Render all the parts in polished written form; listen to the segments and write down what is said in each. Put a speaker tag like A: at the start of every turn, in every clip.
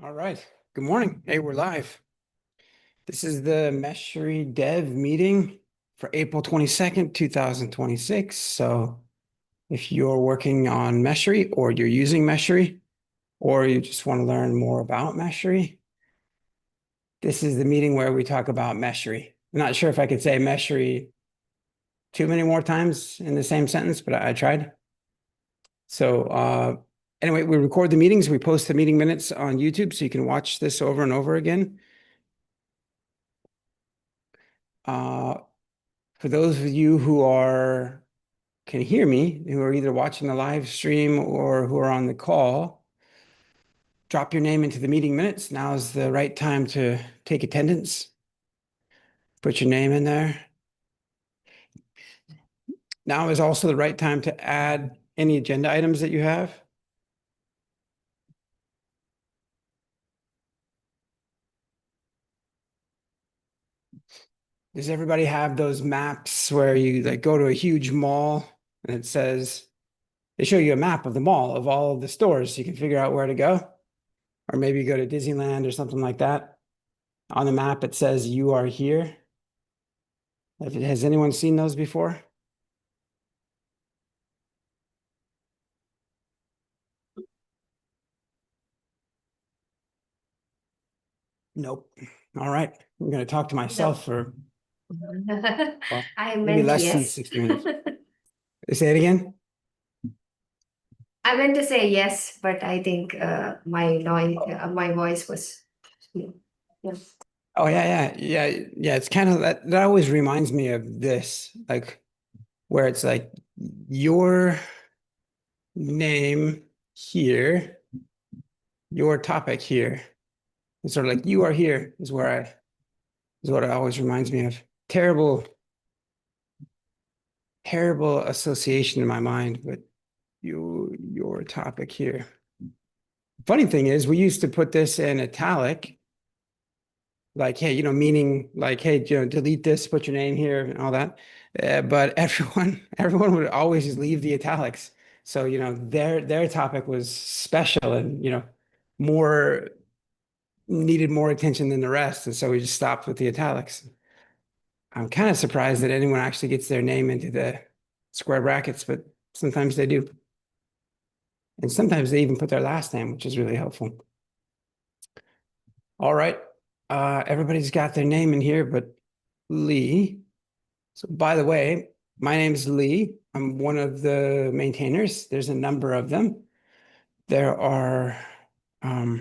A: All right. Good morning. Hey, we're live. This is the Meshery Dev meeting for April 22nd, 2026. So if you're working on Meshery or you're using Meshery or you just want to learn more about Meshery, this is the meeting where we talk about Meshery. I'm not sure if I could say Meshery too many more times in the same sentence, but I tried. So anyway, we record the meetings. We post the meeting minutes on YouTube so you can watch this over and over again. For those of you who can hear me, who are either watching the live stream or who are on the call, drop your name into the meeting minutes. Now is the right time to take attendance. Put your name in there. Now is also the right time to add any agenda items that you have. Does everybody have those maps where you like go to a huge mall and it says they show you a map of the mall of all of the stores so you can figure out where to go? Or maybe you go to Disneyland or something like that. On the map, it says you are here. Has anyone seen those before? Nope. All right. I'm going to talk to myself for well,
B: I
A: maybe
B: meant
A: less than
B: yes.
A: 60 minutes. Say it again.
B: I meant to say yes, but I think my voice was yeah.
A: Oh yeah. It's kind of that always reminds me of this, like where it's like your name here, your topic here. It's sort of like you are here is what it always reminds me of. Terrible association in my mind, but your topic here. Funny thing is, we used to put this in italic, like, hey, meaning like, hey, delete this, put your name here, and all that. But everyone would always just leave the italics. So, their topic was special and, more needed more attention than the rest. And so we just stopped with the italics. I'm kind of surprised that anyone actually gets their name into the square brackets, but sometimes they do. And sometimes they even put their last name, which is really helpful. All right. Everybody's got their name in here, but Lee. So by the way, my name is Lee. I'm one of the maintainers. There's a number of them. There are a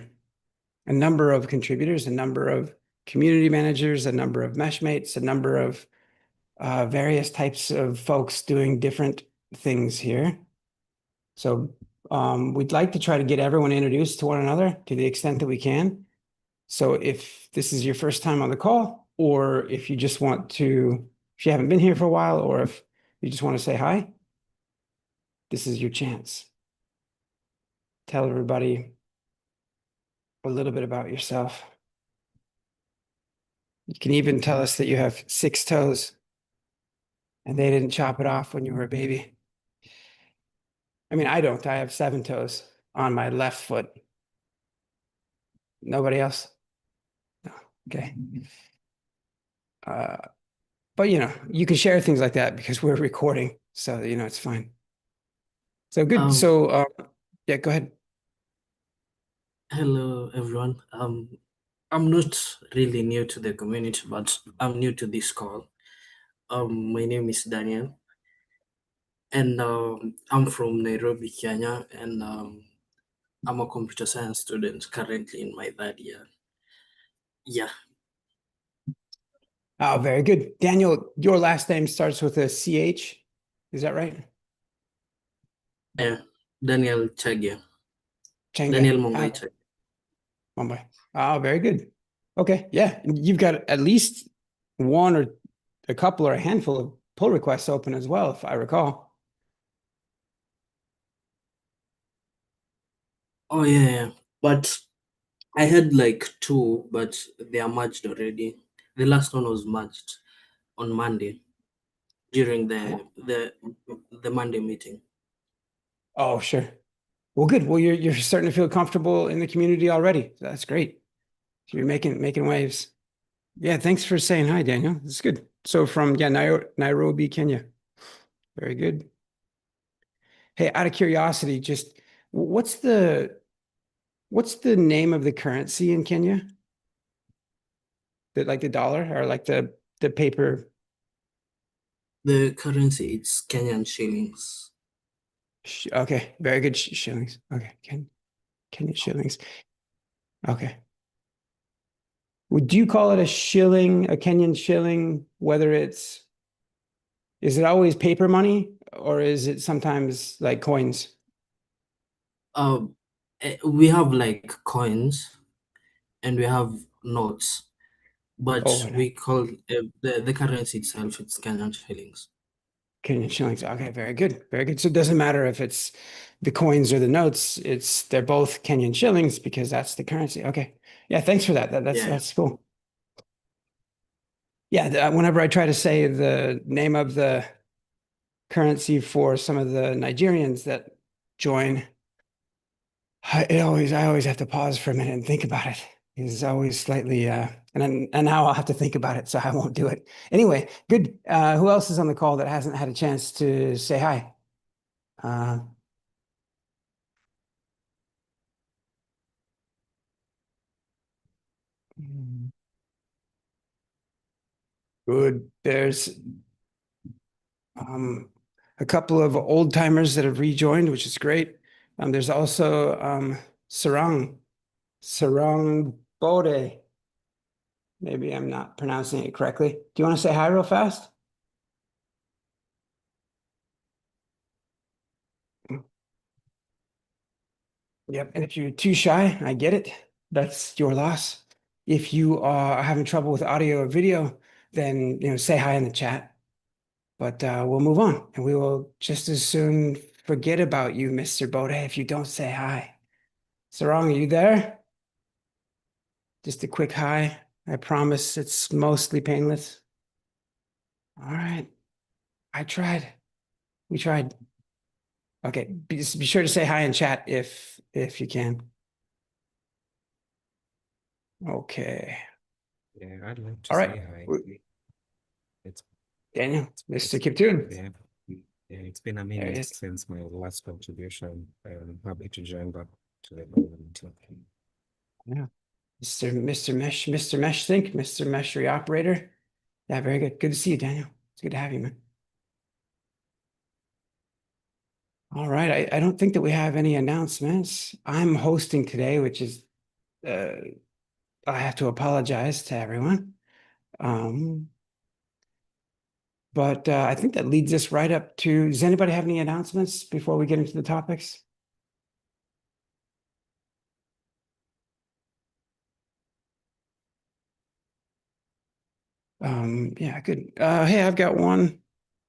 A: number of contributors, a number of community managers, a number of meshmates, a number of various types of folks doing different things here. So we'd like to try to get everyone introduced to one another to the extent that we can. So if this is your first time on the call, or if you just want to, if you haven't been here for a while, or if you just want to say hi, this is your chance. Tell everybody a little bit about yourself. You can even tell us that you have 6 toes and they didn't chop it off when you were a baby. I mean, I don't. I have 7 toes on my left foot. Nobody else? No. Okay. But you can share things like that because we're recording, so it's fine. So good. So yeah, go ahead.
C: Hello, everyone. I'm not really new to the community, but I'm new to this call. My name is Daniel, and I'm from Nairobi, Kenya, and I'm a computer science student currently in my third year. Yeah.
A: Oh, very good. Daniel, your last name starts with a CH. Is that right?
C: Yeah. Daniel Chagia.
A: Chenga.
C: Daniel Mongai Chagia.
A: Mumbai. Oh, very good. Okay. Yeah. You've got at least one or a couple or a handful of pull requests open as well, if I recall.
C: Oh, yeah. But I had like 2, but they are merged already. The last one was merged on Monday during the Monday meeting.
A: Oh, sure. Well, good. Well, you're starting to feel comfortable in the community already. That's great. So you're making waves. Yeah, thanks for saying hi, Daniel. That's good. So from Nairobi, Kenya. Very good. Hey, out of curiosity, just what's the name of the currency in Kenya? Like the dollar or like the paper?
C: The currency it's Kenyan shillings.
A: Okay, very good. Shillings. Okay, Kenya shillings. Okay. Would you call it a shilling, a Kenyan shilling, whether is it always paper money or is it sometimes like coins?
C: Um, we have like coins and we have notes, but
A: Oh, no,
C: we call the currency itself it's Kenyan shillings.
A: Kenyan shillings. Okay, very good. Very good. So it doesn't matter if it's the coins or the notes, they're both Kenyan shillings because that's the currency. Okay. Yeah, thanks for that. That's
C: Yeah.
A: that's cool. Yeah, whenever I try to say the name of the currency for some of the Nigerians that join, I always have to pause for a minute and think about it. It's always slightly and now I'll have to think about it, so I won't do it. Anyway, good. Who else is on the call that hasn't had a chance to say hi? Uh, Good. There's um, a couple of old timers that have rejoined, which is great. There's also Sarang Bode. Maybe I'm not pronouncing it correctly. Do you want to say hi real fast? Yep. And if you're too shy, I get it. That's your loss. If you are having trouble with audio or video, then say hi in the chat. But we'll move on, and we will just as soon forget about you, Mr. Bode, if you don't say hi. Sarang, are you there? Just a quick hi. I promise it's mostly painless. All right. I tried. We tried. Okay. Be sure to say hi in chat if you can. Okay.
D: Yeah, I'd like to
A: All right.
D: say hi. It's
A: Daniel,
D: it's
A: Mr. Kiptun.
D: yeah, yeah, it's been a
A: There he
D: minute
A: is.
D: since my last contribution. I'm happy to join back to the community.
A: Yeah. Mr. Mesh Think, Mr. Meshery operator. Yeah, very good. Good to see you, Daniel. It's good to have you, man. All right. I don't think that we have any announcements. I'm hosting today, which is uh I have to apologize to everyone. Um, but I think that leads us right up to, does anybody have any announcements before we get into the topics? Yeah, good. Hey, I've got one.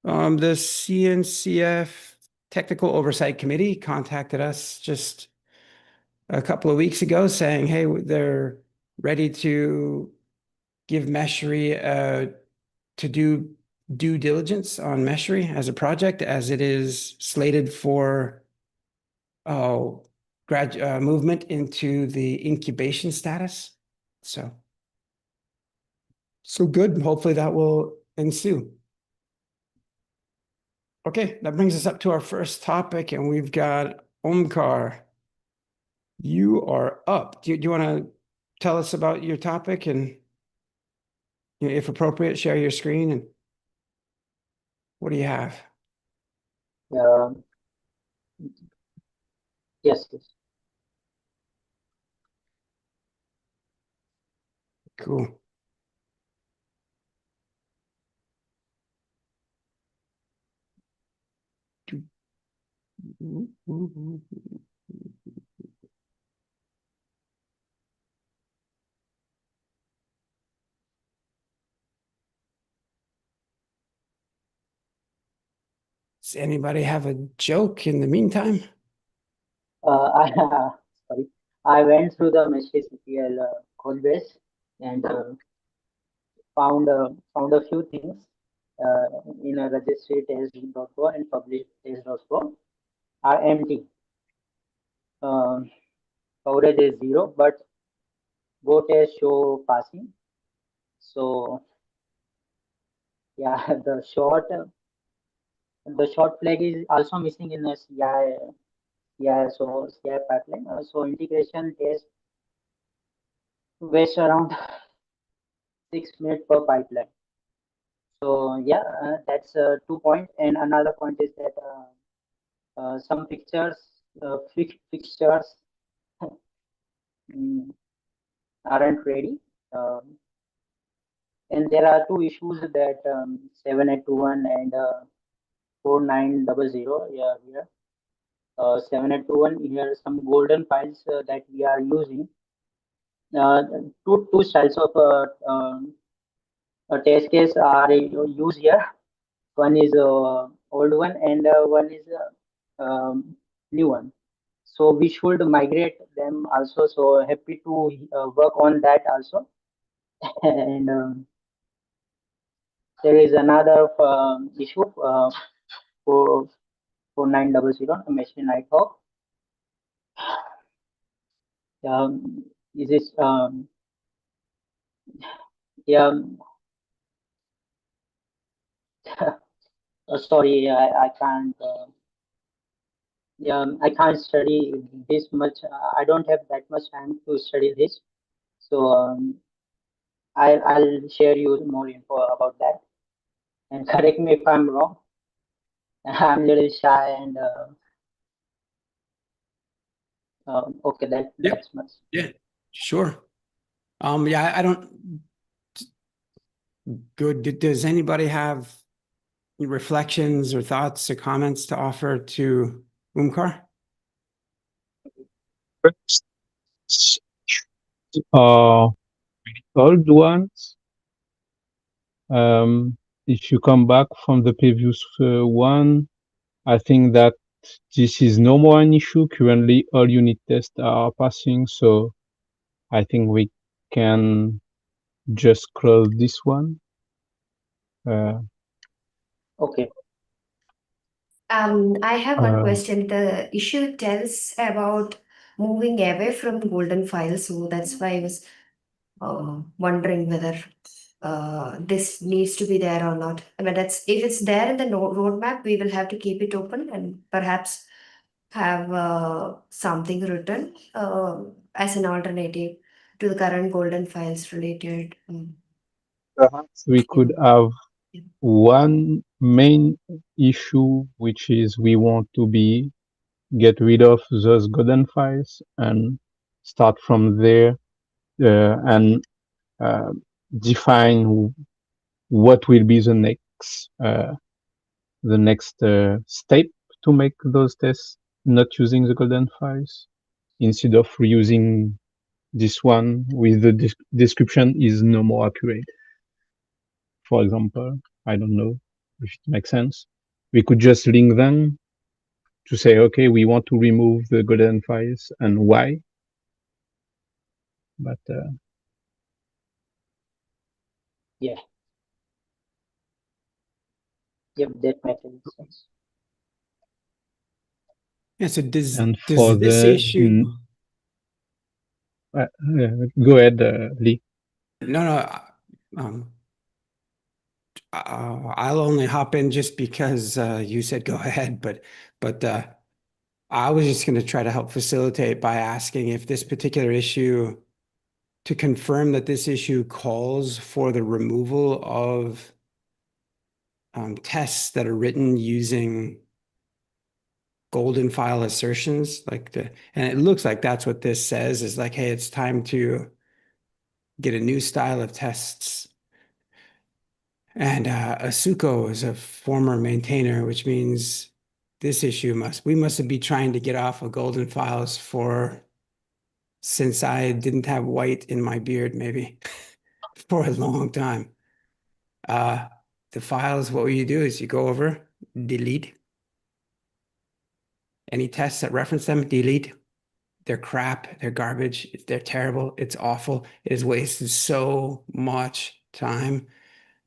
A: The CNCF Technical Oversight Committee contacted us just a couple of weeks ago saying, hey, they're ready to give Meshery to do due diligence on Meshery as a project as it is slated for movement into the incubation status. So good. Hopefully that will ensue. Okay, that brings us up to our first topic, and we've got Omkar. You are up. Do you want to tell us about your topic and, if appropriate, share your screen and what do you have?
E: Um, yes, yes.
A: Cool. Does anybody have a joke in the meantime?
E: I sorry. I went through the Meshery CPL code base and found a few things in a registry test.co and published test.co are empty. coverage is 0, but both tests show passing. So yeah, the short flag is also missing in the CI pipeline. So integration test waste around 6 minutes per pipeline. So yeah, that's 2 point. And another point is that some fixtures mm, aren't ready. Um, and there are two issues that 7821 and 4900. Yeah, here 7821 here some golden files that we are using. Uh, two styles of test case are used here. One is old one and one is new one. So we should migrate them also. So happy to work on that also. And there is another issue for 4900 Meshery Nighthawk. Is this yeah? Sorry, I can't. Yeah, I can't study this much. I don't have that much time to study this. So I'll share you more info about that. And correct me if I'm wrong. I'm a little shy and okay,
A: Yep.
E: that's much.
A: Yeah, sure. Yeah, I don't. Good. Does anybody have reflections or thoughts or comments to offer to Umkar?
F: Uh, old ones. If you come back from the previous one, I think that this is no more an issue. Currently, all unit tests are passing, so I think we can just close this one.
E: Okay.
B: I have one
F: Uh,
B: question. The issue tells about moving away from golden files, so that's why I was wondering whether this needs to be there or not. I mean, that's if it's there in the roadmap, we will have to keep it open and perhaps have something written as an alternative to the current golden files related.
F: Perhaps we could have
B: Yeah.
F: one main issue, which is we want to get rid of those golden files and start from there and define what will be the next step to make those tests not using the golden files instead of reusing this one with the description is no more accurate. For example, I don't know if it makes sense. We could just link them to say, okay, we want to remove the golden files and why. But
E: Yeah. Yep, that makes sense.
A: Yeah. So
F: and
A: does
F: for
A: this issue?
F: go ahead, Lee.
A: No. Um, I'll only hop in just because you said go ahead, but I was just going to try to help facilitate by asking if this particular issue, to confirm that this issue calls for the removal of tests that are written using golden file assertions, and it looks like that's what this says is like, hey, it's time to get a new style of tests. And Asuko is a former maintainer, which means this issue we must be trying to get off of golden files since I didn't have white in my beard, maybe for a long time. The files, what you do is you go over, delete. Any tests that reference them, delete. They're crap, they're garbage, they're terrible, it's awful. It has wasted so much time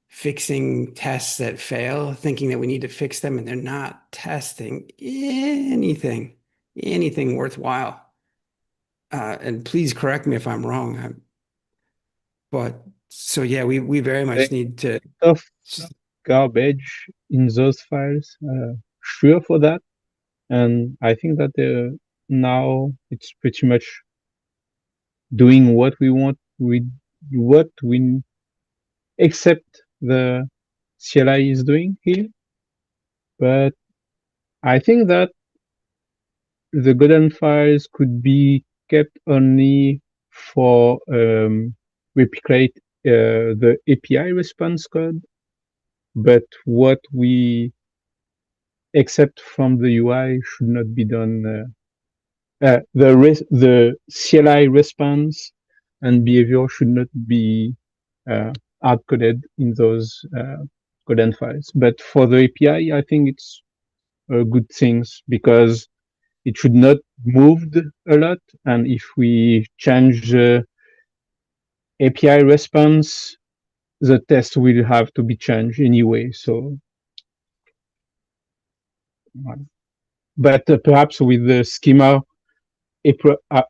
A: fixing tests that fail, thinking that we need to fix them, and they're not testing anything worthwhile. and please correct me if I'm wrong. But so yeah, we very much need to.
F: Of garbage in those files, sure for that. And I think that now it's pretty much doing what we want with what we except the CLI is doing here. But I think that the golden files could be kept only for replicate the API response code, but what we accept from the UI should not be done. The CLI response and behavior should not be hard coded in those golden files. But for the API, I think it's good things because it should not moved a lot. And if we change the API response, the test will have to be changed anyway. So, but perhaps with the schema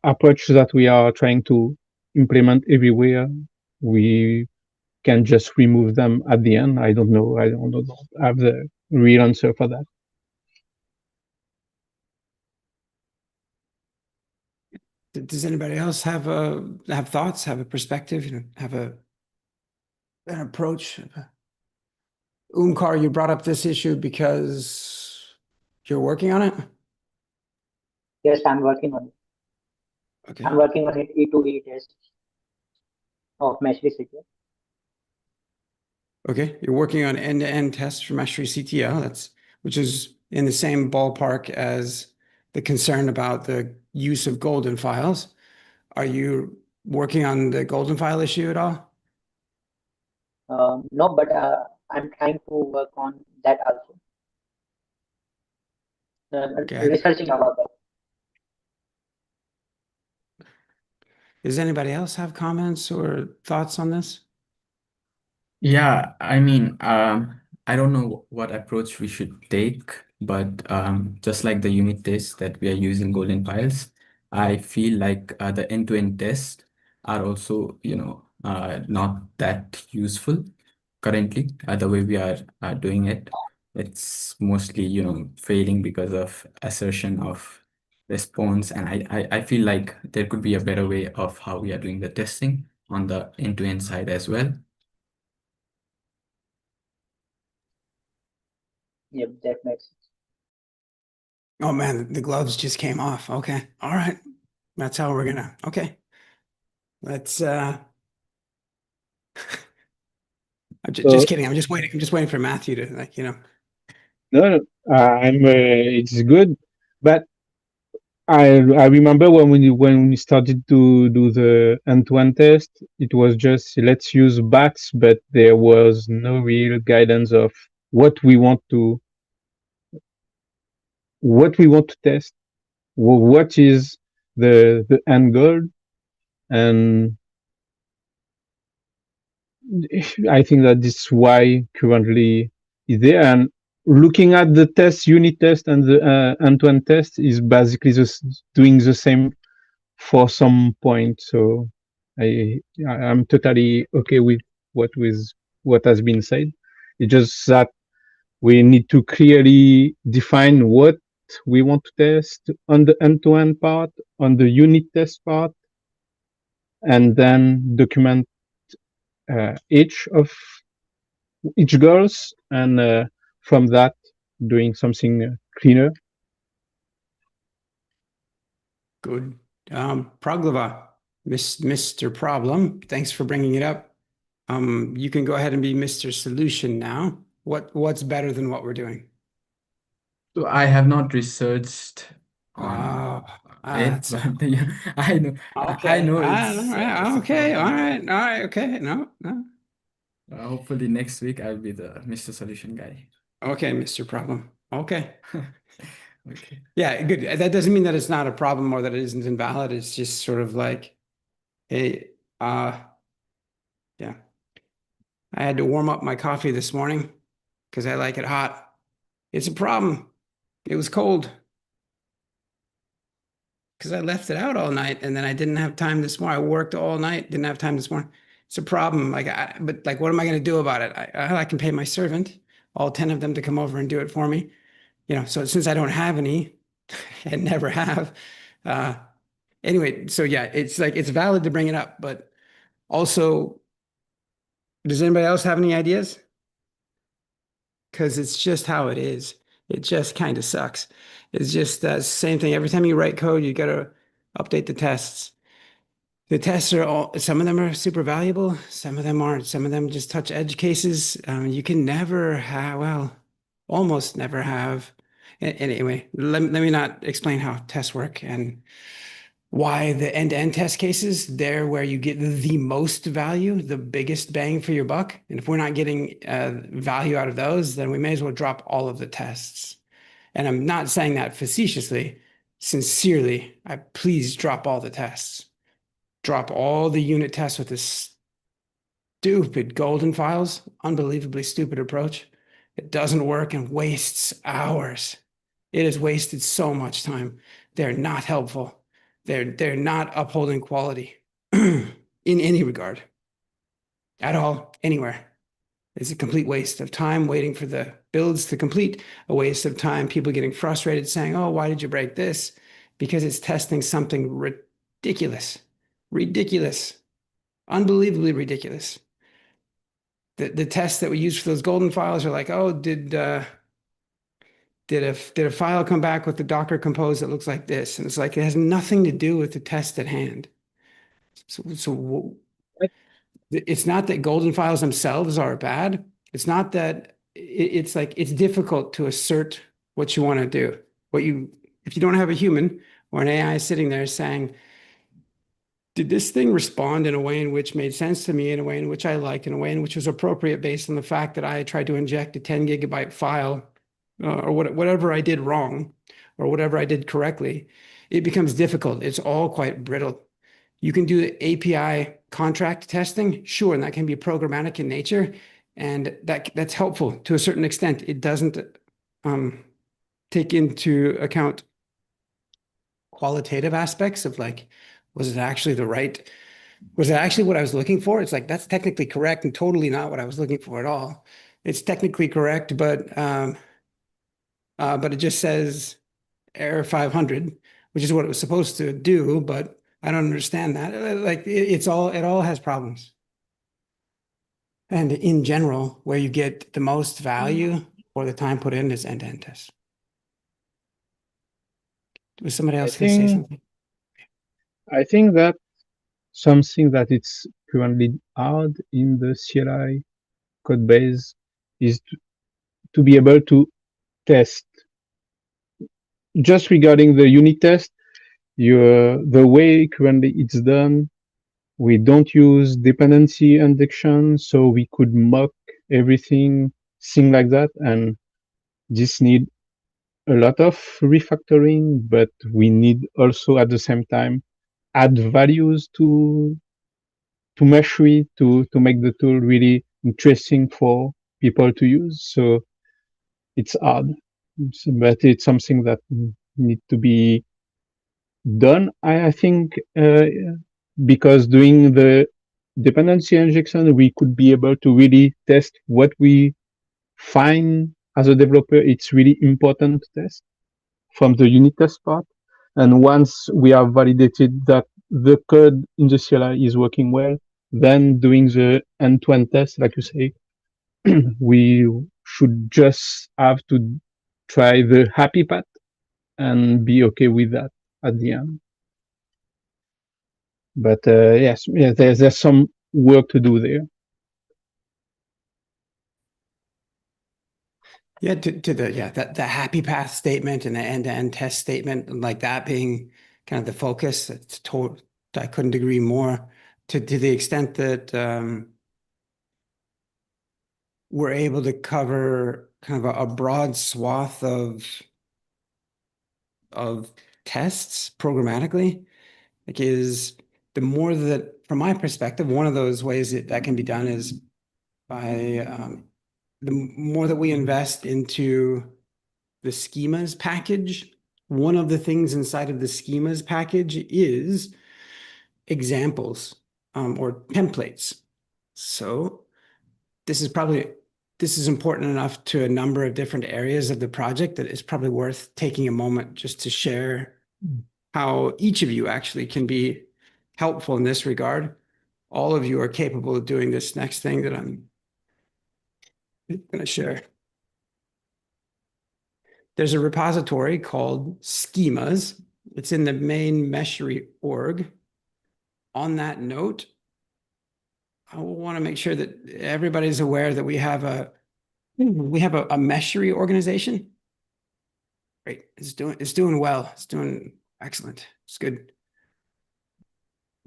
F: approach that we are trying to implement everywhere, we can just remove them at the end. I don't know. I don't have the real answer for that.
A: Does anybody else have thoughts, have a perspective, have an approach? Umkar, you brought up this issue because you're working on it?
E: Yes, I'm working on it.
A: Okay.
E: I'm working on it E2E test of Meshery secure.
A: Okay, you're working on end-to-end tests for Meshery CTL, which is in the same ballpark as the concern about the use of golden files. Are you working on the golden file issue at all?
E: No, but I'm trying to work on that also.
A: Okay.
E: Researching about that.
A: Does anybody else have comments or thoughts on this?
G: Yeah, I mean, I don't know what approach we should take, but just like the unit test that we are using golden files, I feel like the end-to-end tests are also, not that useful currently, the way we are doing it. It's mostly, failing because of assertion of response. And I feel like there could be a better way of how we are doing the testing on the end-to-end side as well.
E: Yep, that makes sense.
A: Oh man, the gloves just came off. Okay. All right. That's how we're gonna, okay. Let's I'm just kidding. I'm just waiting for Matthew to
F: No, it's good, but I remember when we started to do the end-to-end test, it was just let's use bats, but there was no real guidance of what we want to test, what is the end goal, and I think that this is why currently is there. And looking at the test, unit test, and the end-to-end test is basically just doing the same for some point. So I'm totally okay with what has been said. It's just that we need to clearly define what we want to test on the end-to-end part, on the unit test part, and then document each goals, and from that doing something cleaner.
A: Good. Praglava, Mr. Problem, thanks for bringing it up. You can go ahead and be Mr. Solution now. What's better than what we're doing?
G: So I have not researched on it,
A: that's
G: but yeah, I know. I
A: okay.
G: know it's a
A: Okay. All
G: problem.
A: right. Okay. No.
G: Hopefully next week I'll be the Mr. Solution guy.
A: Okay, Mr. Problem. Okay.
G: Okay.
A: Yeah, good. That doesn't mean that it's not a problem or that it isn't invalid. It's just sort of like, hey, yeah. I had to warm up my coffee this morning because I like it hot. It's a problem. It was cold. because I left it out all night and then I didn't have time this morning. I worked all night, didn't have time this morning. It's a problem. But like, what am I going to do about it? I can pay my servant, all 10 of them, to come over and do it for me. So since I don't have any and never have, uh, anyway, so yeah, it's like, it's valid to bring it up, but also, does anybody else have any ideas? Because it's just how it is. It just kind of sucks. It's just the same thing. Every time you write code, you got to update the tests. The tests are some of them are super valuable, some of them aren't. Some of them just touch edge cases. You can never have, well, almost never have. Anyway, let me not explain how tests work and why the end-to-end test cases, they're where you get the most value, the biggest bang for your buck. And if we're not getting value out of those, then we may as well drop all of the tests. And I'm not saying that facetiously, sincerely. Please drop all the tests. Drop all the unit tests with this stupid golden files, unbelievably stupid approach. It doesn't work and wastes hours. It has wasted so much time. They're not helpful. They're not upholding quality in any regard at all, anywhere. It's a complete waste of time waiting for the builds to complete, a waste of time, people getting frustrated saying, oh, why did you break this? Because it's testing something ridiculous, unbelievably ridiculous. The tests that we use for those golden files are like, oh, did a file come back with the Docker compose that looks like this? And it's like, it has nothing to do with the test at hand. So it's not that golden files themselves are bad. It's not that it's like, it's difficult to assert what you want to do. If you don't have a human or an AI sitting there saying, did this thing respond in a way in which made sense to me, in a way in which I liked, in a way in which was appropriate based on the fact that I tried to inject a 10 gigabyte file or whatever I did wrong or whatever I did correctly, it becomes difficult. It's all quite brittle. You can do API contract testing, sure, and that can be programmatic in nature, and that's helpful to a certain extent. It doesn't take into account qualitative aspects of like, was it actually what I was looking for? It's like, that's technically correct and totally not what I was looking for at all. It's technically correct, but it just says error 500, which is what it was supposed to do, but I don't understand that. Like it all has problems. And in general, where you get the most value for the time put in is end-to-end tests. Was somebody else going to say something?
F: I think that something that it's currently hard in the CLI code base is to be able to test. Just regarding the unit test, the way currently it's done, we don't use dependency injection, so we could mock everything, thing like that, and this need a lot of refactoring, but we need also at the same time add values to Meshery to make the tool really interesting for people to use. So it's hard, but it's something that need to be done. I think because doing the dependency injection, we could be able to really test what we find as a developer. It's really important to test from the unit test part. And once we have validated that the code in the CLI is working well, then doing the end-to-end test, like you say, we should just have to try the happy path and be okay with that at the end. But yes, there's some work to do there.
A: Yeah, the happy path statement and the end-to-end test statement, like that being kind of the focus. I couldn't agree more. To the extent that we're able to cover kind of a broad swath of tests programmatically, like is the more that, from my perspective, one of those ways that can be done is by the more that we invest into the schemas package one of the things inside of the schemas package is examples or templates. So this is important enough to a number of different areas of the project that it's probably worth taking a moment just to share how each of you actually can be helpful in this regard. All of you are capable of doing this next thing that I'm going to share. There's a repository called schemas. It's in the main Meshery org. On that note, I want to make sure that everybody's aware that we have a Meshery organization. Great. It's doing well. It's doing excellent. It's good.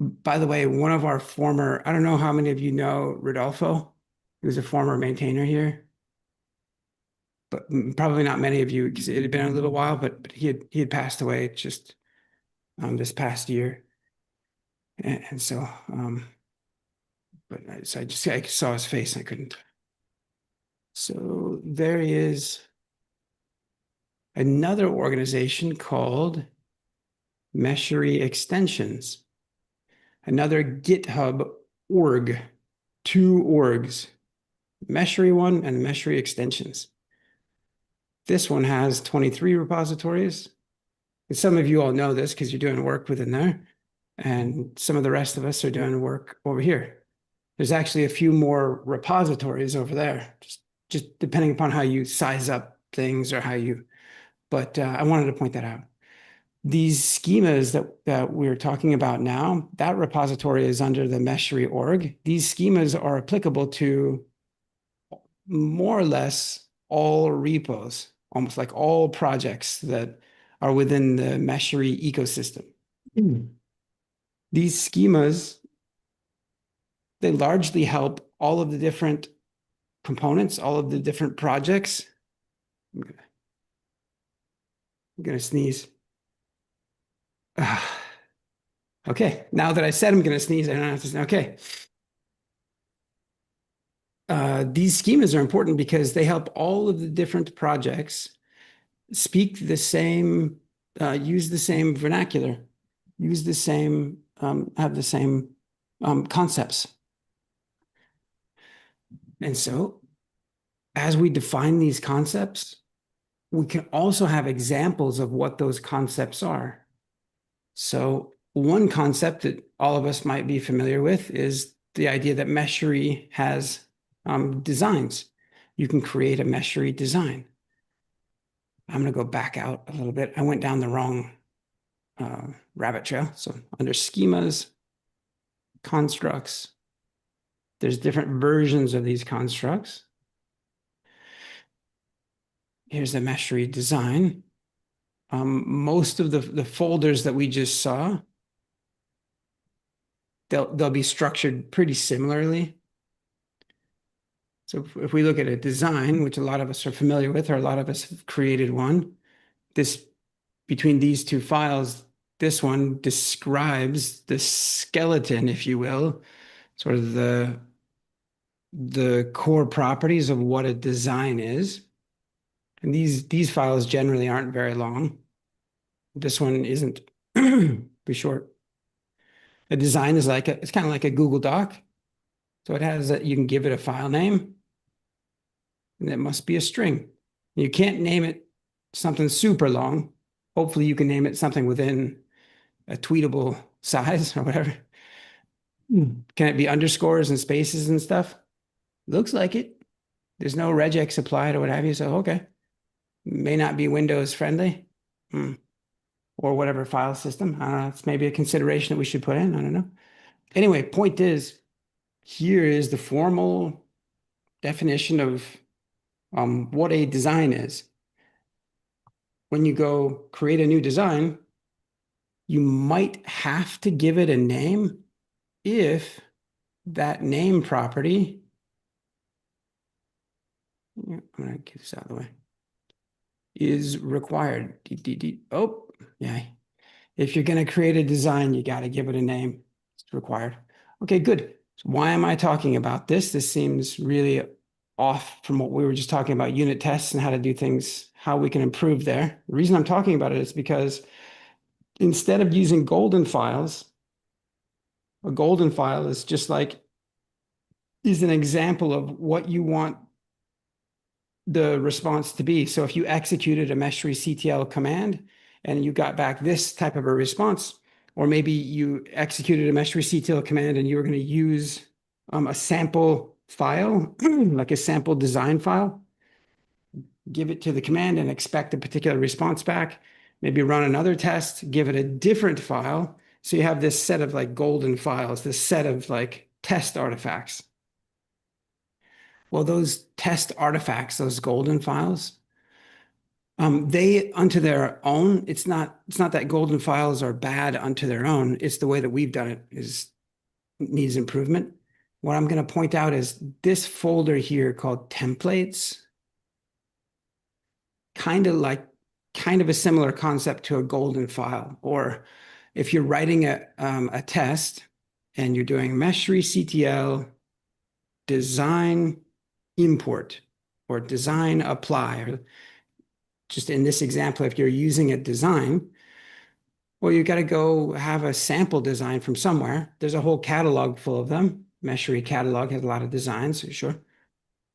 A: By the way, one of our former, I don't know how many of you know Rodolfo. He was a former maintainer here. But probably not many of you because it had been a little while, but he had passed away just this past year. And so I saw his face and I couldn't. So there is another organization called Meshery Extensions, another GitHub org, two orgs, Meshery one and Meshery Extensions. This one has 23 repositories. And some of you all know this because you're doing work within there. And some of the rest of us are doing work over here. There's actually a few more repositories over there, just depending upon how you size up things or how you, but I wanted to point that out. These schemas that we're talking about now, that repository is under the Meshery org. These schemas are applicable to more or less all repos, almost like all projects that are within the Meshery ecosystem. These schemas, they largely help all of the different components, all of the different projects. I'm gonna sneeze. Okay, now that I said I'm gonna sneeze, I don't have to. Okay. These schemas are important because they help all of the different projects speak the same, use the same vernacular, use the same, have the same concepts. And so as we define these concepts, we can also have examples of what those concepts are. So one concept that all of us might be familiar with is the idea that Meshery has designs. You can create a Meshery design. I'm going to go back out a little bit. I went down the wrong rabbit trail. So under schemas, constructs, there's different versions of these constructs. Here's the Meshery design. Most of the folders that we just saw, they'll be structured pretty similarly. So if we look at a design, which a lot of us are familiar with, or a lot of us have created one, between these two files, this one describes the skeleton, if you will, sort of the core properties of what a design is. And these files generally aren't very long. This one isn't be short. A design is it's kind of like a Google Doc. So it has that you can give it a file name, and it must be a string. You can't name it something super long. Hopefully you can name it something within a tweetable size or whatever. Can it be underscores and spaces and stuff? Looks like it. There's no regex applied or what have you. So, okay. May not be Windows friendly or whatever file system. I don't know. It's maybe a consideration that we should put in. I don't know. Anyway, point is, here is the formal definition of what a design is. When you go create a new design, you might have to give it a name if that name property, I'm going to get this out of the way, is required. Oh, yeah. If you're going to create a design, you got to give it a name. It's required. Okay, good. So why am I talking about this? This seems really off from what we were just talking about, unit tests and how to do things, how we can improve there. The reason I'm talking about it is because instead of using golden files, a golden file is just like, is an example of what you want the response to be. So if you executed a Meshery CTL command and you got back this type of a response, or maybe you executed a Meshery CTL command and you were going to use a sample file, like a sample design file, give it to the command and expect a particular response back, maybe run another test, give it a different file. So you have this set of like golden files, this set of like test artifacts. Well, those test artifacts, those golden files, they unto their own, it's not that golden files are bad unto their own. It's the way that we've done it needs improvement. What I'm going to point out is this folder here called templates, kind of a similar concept to a golden file. Or if you're writing a test and you're doing Meshery CTL design import or design apply, or just in this example, if you're using a design, well, you got to go have a sample design from somewhere. There's a whole catalog full of them. Meshery catalog has a lot of designs, sure.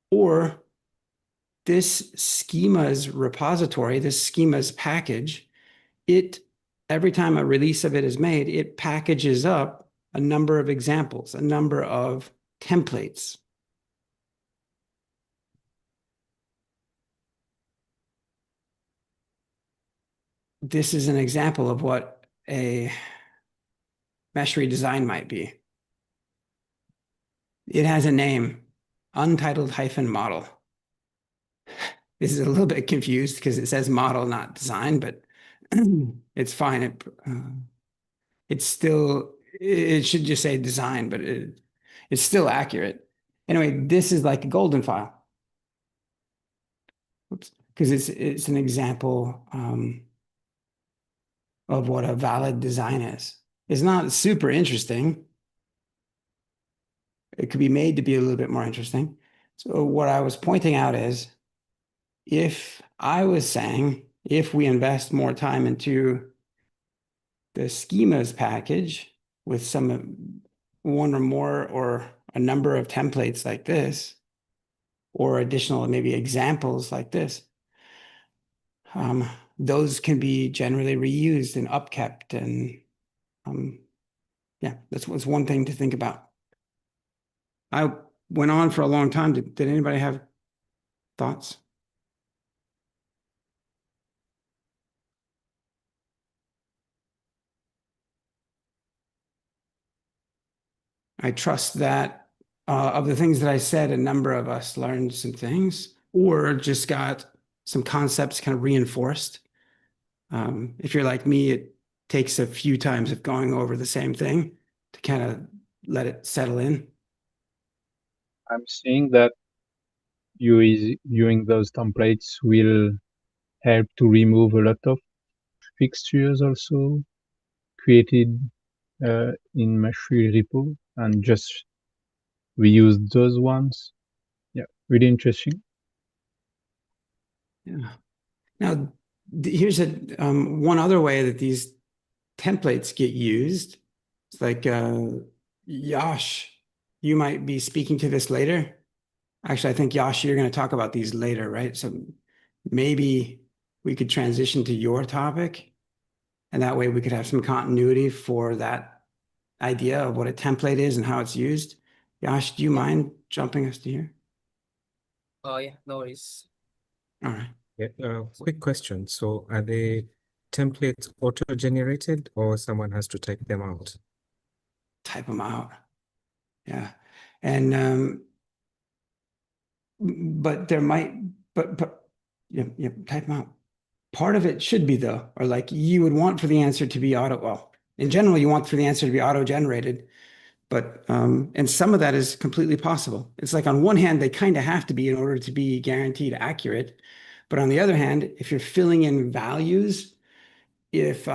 A: Or this schemas repository, this schemas package, every time a release of it is made, it packages up a number of examples, a number of templates. This is an example of what a Meshery design might be. It has a name, untitled-model. This is a little bit confused because it says model, not design, but it's fine. It should just say design, but it's still accurate. Anyway, this is like a golden file. Oops, because it's an example of what a valid design is. It's not super interesting. It could be made to be a little bit more interesting. So what I was pointing out is, if I was saying, if we invest more time into the schemas package with one or more or a number of templates like this, or additional maybe examples like this, those can be generally reused and upkept. And yeah, that's one thing to think about. I went on for a long time. Did anybody have thoughts? I trust that of the things that I said, a number of us learned some things or just got some concepts kind of reinforced. If you're like me, it takes a few times of going over the same thing to kind of let it settle in.
F: I'm seeing that using those templates will help to remove a lot of fixtures also created in Meshery repo and just reuse those ones. Yeah, really interesting.
A: Yeah. Now, here's one other way that these templates get used. It's like Yash, you might be speaking to this later. Actually, I think Yash, you're going to talk about these later, right? So maybe we could transition to your topic, and that way we could have some continuity for that idea of what a template is and how it's used. Yash, do you mind jumping us to here?
C: Oh, yeah, no worries.
A: All right.
D: Yeah, quick question. So are the templates auto-generated or someone has to type them out?
A: Type them out. Yeah. And but there might, but yeah, type them out. Part of it should be though, or like you would want for the answer to be well, in general, you want for the answer to be auto-generated, but and some of that is completely possible. It's like on one hand, they kind of have to be in order to be guaranteed accurate. But on the other hand, if you're filling in values, if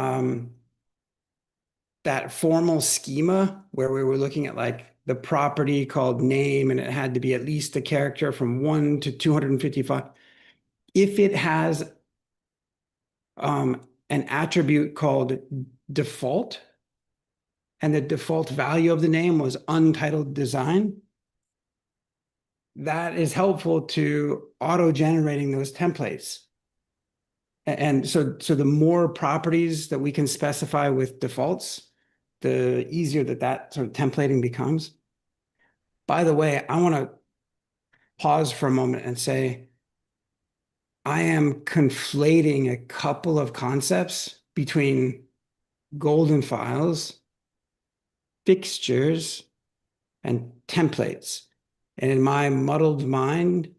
A: that formal schema where we were looking at like the property called name and it had to be at least a character from 1 to 255, if it has an attribute called default, and the default value of the name was untitled design. That is helpful to auto-generating those templates. And so the more properties that we can specify with defaults, the easier that sort of templating becomes. By the way, I want to pause for a moment and say, I am conflating a couple of concepts between golden files, fixtures, and templates. And in my muddled mind,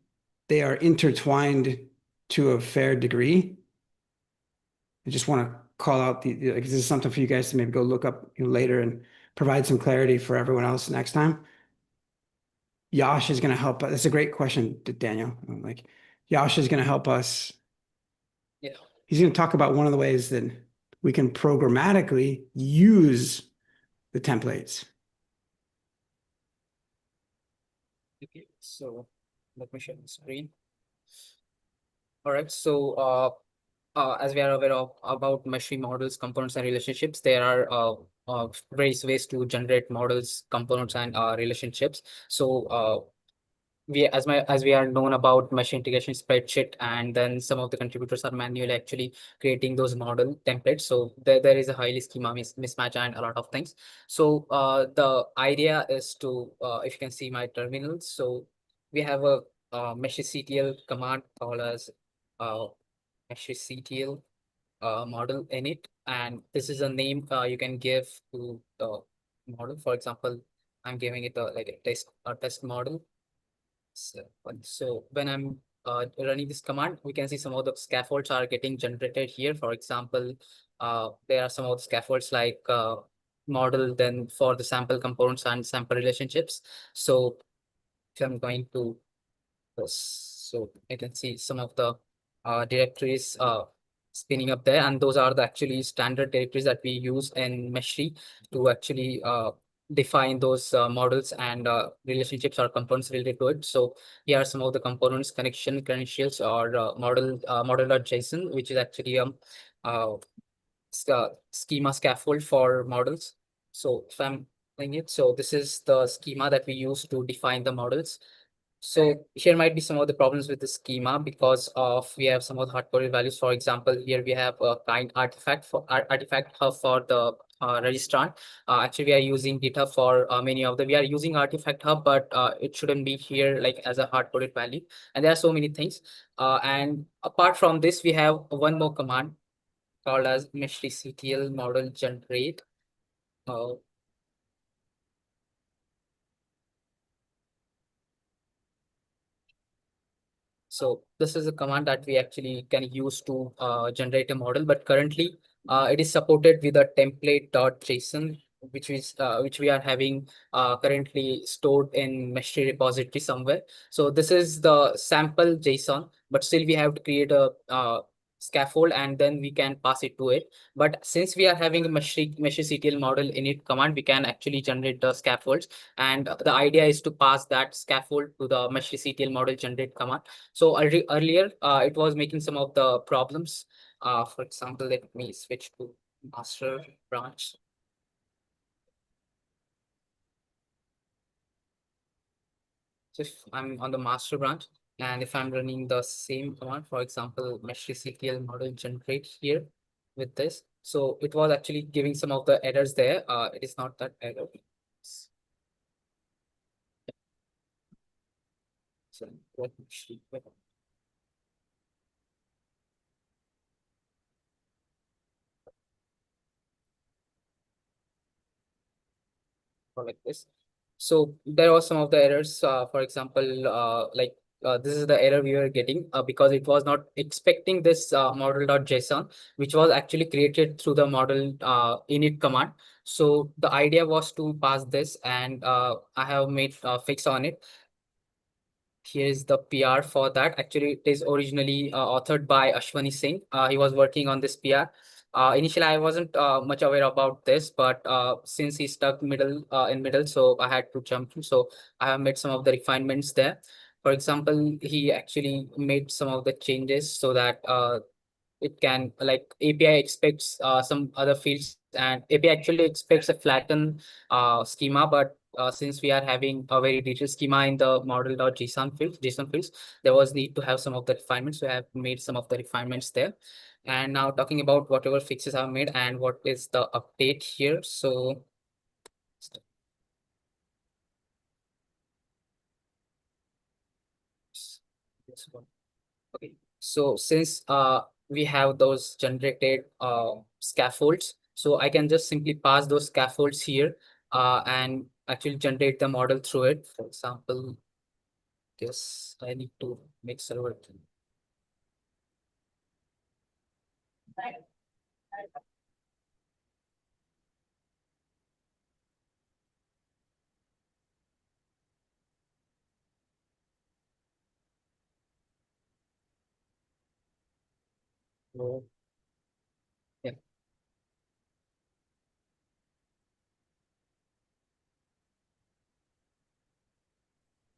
A: they are intertwined to a fair degree. I just want to call out like, this is something for you guys to maybe go look up later and provide some clarity for everyone else next time. Yash is going to help. That's a great question, Daniel. Like, Yash is going to help us.
C: Yeah.
A: He's going to talk about one of the ways that we can programmatically use the templates.
H: Okay, so let me share the screen. All right, so as we are aware of about Meshery models, components, and relationships, there are various ways to generate models, components, and relationships. So as we are known about mesh integration spreadsheet, and then some of the contributors are manually actually creating those model templates. So there is a highly schema mismatch and a lot of things. So the idea is to if you can see my terminal, so we have a meshctl command called as meshctl model init, and this is a name you can give to the model. For example, I'm giving it like a test model. So when I'm running this command, we can see some of the scaffolds are getting generated here. For example, there are some of the scaffolds like model, then for the sample components and sample relationships. So if I'm going to this, so I can see some of the directories spinning up there, and those are the actually standard directories that we use in Meshery to actually define those models and relationships or components related to it. So here are some of the components, connection credentials, or model.json, which is actually uh, schema scaffold for models. So if I'm playing it, so this is the schema that we use to define the models. So here might be some of the problems with the schema because of we have some of the hard-coded values. For example, here we have a kind artifact for artifact hub for the registrant. Actually, we are using GitHub for many of them. We are using artifact hub, but it shouldn't be here like as a hard-coded value. And there are so many things. And apart from this, we have one more command called as meshctl model generate. So this is a command that we actually can use to generate a model, but currently it is supported with a template.json, which we are having currently stored in Meshery repository somewhere. So this is the sample JSON, but still we have to create a scaffold and then we can pass it to it. But since we are having a meshctl model init command, we can actually generate the scaffolds. And the idea is to pass that scaffold to the meshctl model generate command. So earlier, it was making some of the problems. For example, let me switch to master branch. So if I'm on the master branch, and if I'm running the same command, for example, meshctl model generate here with this, so it was actually giving some of the errors there. It is not that error. So let me see. Or like this. So there was some of the errors. For example, this is the error we were getting because it was not expecting this model.json, which was actually created through the model init command. So the idea was to pass this, and I have made a fix on it. Here is the PR for that. Actually, it is originally authored by Ashwani Singh. He was working on this PR. Initially, I wasn't much aware about this, but since he stuck in middle, so I had to jump in. So I have made some of the refinements there. For example, he actually made some of the changes so that it can like API expects some other fields, and API actually expects a flattened schema, but since we are having a very detailed schema in the JSON fields, there was need to have some of the refinements. So I have made some of the refinements there. And now talking about whatever fixes I've made and what is the update here. So this one. Okay, so since we have those generated scaffolds, so I can just simply pass those scaffolds here and actually generate the model through it. For example, this I need to make server. So, yeah,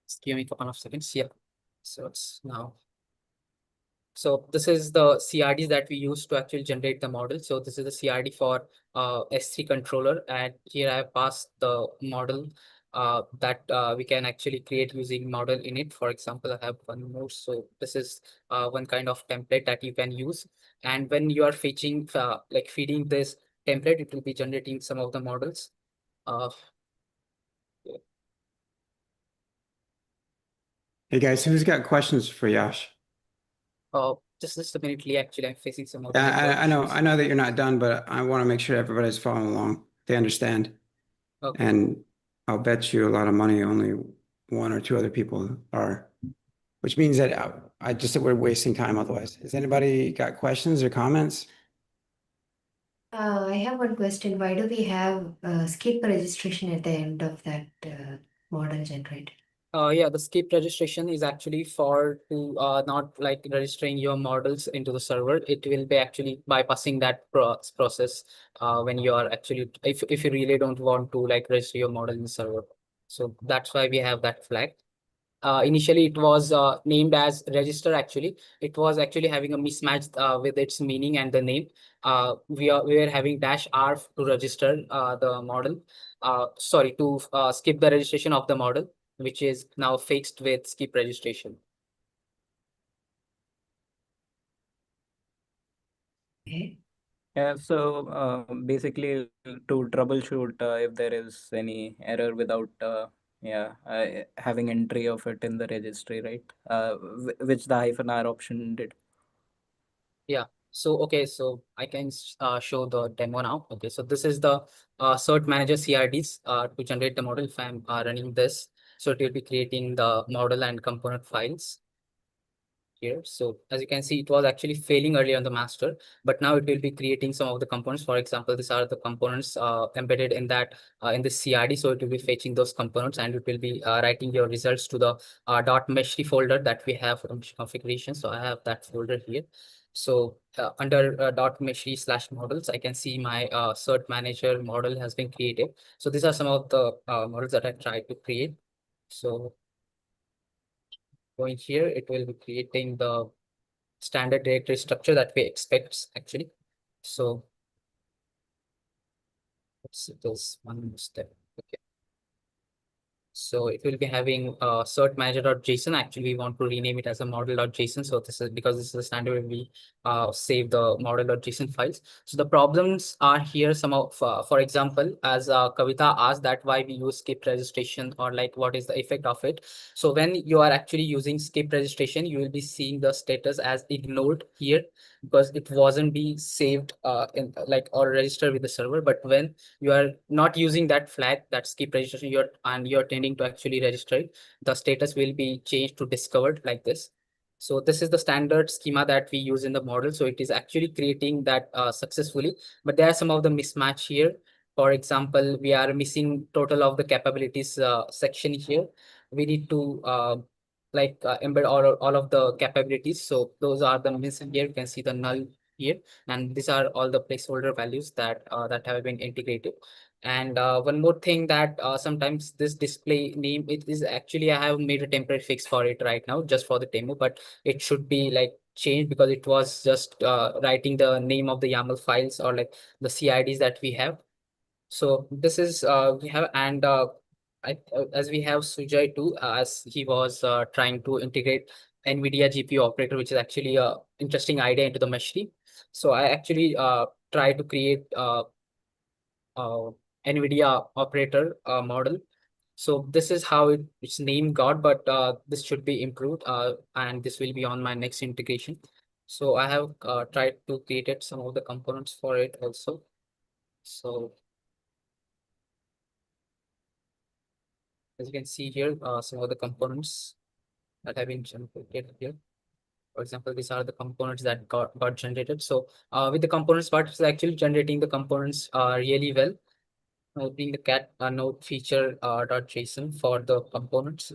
H: just give me a couple of seconds. Yeah, so it's now. So this is the CRDs that we use to actually generate the model. So this is the CRD for S3 controller, and here I have passed the model that we can actually create using model init. For example, I have one more. So this is one kind of template that you can use. And when you are fetching, like feeding this template, it will be generating some of the models. Uh,
A: Hey guys, who's got questions for Yash?
H: just a minute, Lee. Actually, I'm facing some of the
A: Yeah,
H: network issues.
A: I know that you're not done, but I want to make sure everybody's following along. They understand.
H: Okay.
A: And I'll bet you a lot of money only one or two other people are, which means that I just that we're wasting time otherwise. Has anybody got questions or comments?
B: I have one question. Why do we have skip registration at the end of that model generated?
H: Yeah, the skip registration is actually for to not like registering your models into the server. It will be actually bypassing that process when you are actually if you really don't want to like register your model in the server. So that's why we have that flag. Initially, it was named as register. Actually, it was actually having a mismatch with its meaning and the name. We were having -r to register the model. Sorry, to skip the registration of the model, which is now fixed with skip registration.
B: Okay.
I: Yeah, so basically to troubleshoot if there is any error without having entry of it in the registry, right? Which the -r option did.
H: Yeah. So, okay, so I can show the demo now. Okay, so this is the cert manager CRDs to generate the model. If I'm running this, so it will be creating the model and component files here. So as you can see, it was actually failing earlier on the master, but now it will be creating some of the components. For example, these are the components embedded in that in the CRD. So it will be fetching those components, and it will be writing your results to the .meshery folder that we have from configuration. So I have that folder here. So under .meshery/models, I can see my cert manager model has been created. So these are some of the models that I tried to create. So going here, it will be creating the standard directory structure that we expect actually. So let's this one step. Okay. So it will be having cert manager.json. Actually, we want to rename it as a model.json. So this is because this is the standard where we save the model.json files. So the problems are here. Some of, for example, as Kavita asked that why we use skip registration or like what is the effect of it. So when you are actually using skip registration, you will be seeing the status as ignored here because it wasn't being saved in like or registered with the server. But when you are not using that flag, that skip registration, you're tending to actually register it, the status will be changed to discovered like this. So this is the standard schema that we use in the model. So it is actually creating that successfully, but there are some of the mismatch here. For example, we are missing total of the capabilities section here. We need to embed all of the capabilities. So those are the missing here. You can see the null here, and these are all the placeholder values that that have been integrated. And one more thing that sometimes this display name, it is actually, I have made a temporary fix for it right now just for the demo, but it should be like changed because it was just writing the name of the YAML files or like the CIDs that we have. So this is we have, and as we have Sujay too, as he was trying to integrate NVIDIA GPU operator, which is actually a interesting idea into the Meshery. So I actually try to create uh, NVIDIA operator model. So this is how its name got, but this should be improved, and this will be on my next integration. So I have tried to create some of the components for it also. So as you can see here, some of the components that have been generated here. For example, these are the components that got generated. So with the components part, it's actually generating the components really well. Opening the cat node feature .json for the components.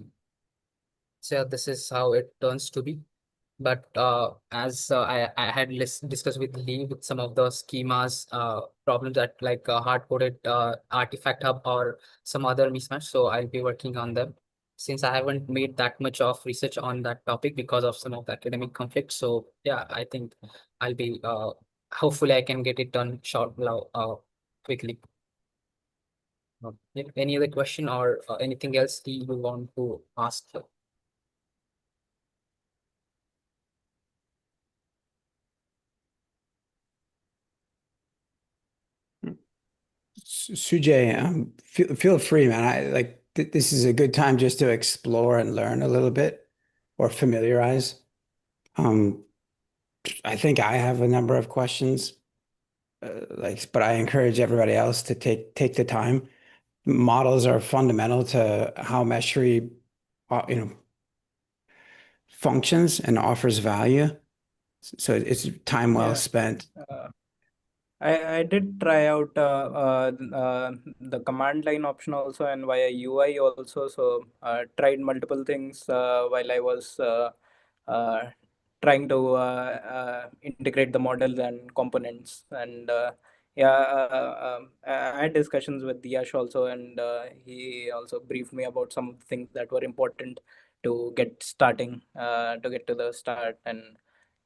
H: So this is how it turns to be. But as I had discussed with Lee with some of the schemas problems that like hard-coded artifact hub or some other mismatch. So I'll be working on them since I haven't made that much of research on that topic because of some of the academic conflicts. So yeah, I think I'll be hopefully I can get it done quickly. Any other question or anything else you want to ask?
A: Sujay, feel free, man. I like this is a good time just to explore and learn a little bit or familiarize. Um, I think I have a number of questions, but I encourage everybody else to take the time. Models are fundamental to how Meshery, functions and offers value. So it's time well
I: Yeah.
A: spent.
I: I did try out the command line option also and via UI also. So tried multiple things while I was uh, trying to integrate the models and components. And I had discussions with Yash also, and he also briefed me about some of the things that were important to get starting, to get to the start. And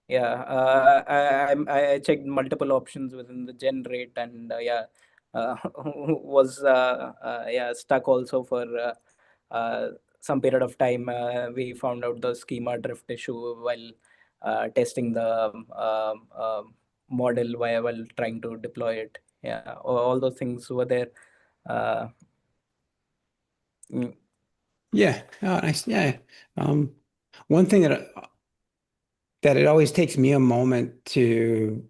I: yeah, I checked multiple options within the generate, and was yeah, stuck also for some period of time. We found out the schema drift issue while testing the model while trying to deploy it. Yeah, all those things were there. Uh, mm,
A: Yeah, nice. Yeah. One thing that it always takes me a moment to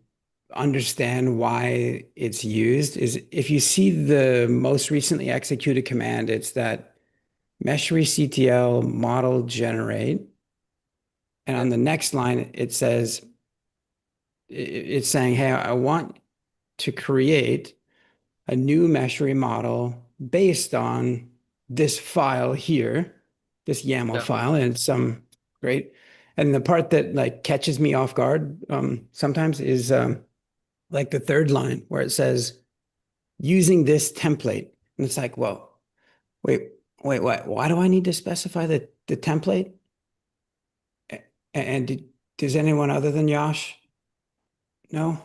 A: understand why it's used is if you see the most recently executed command, it's that Meshery CTL model generate. And on the next line, it says, it's saying, hey, I want to create a new Meshery model based on this file here, this YAML
H: Yeah.
A: file, and some great. And the part that like catches me off guard sometimes is like the third line where it says using this template. And it's like, well, wait, what? Why do I need to specify the template? And does anyone other than Yash know?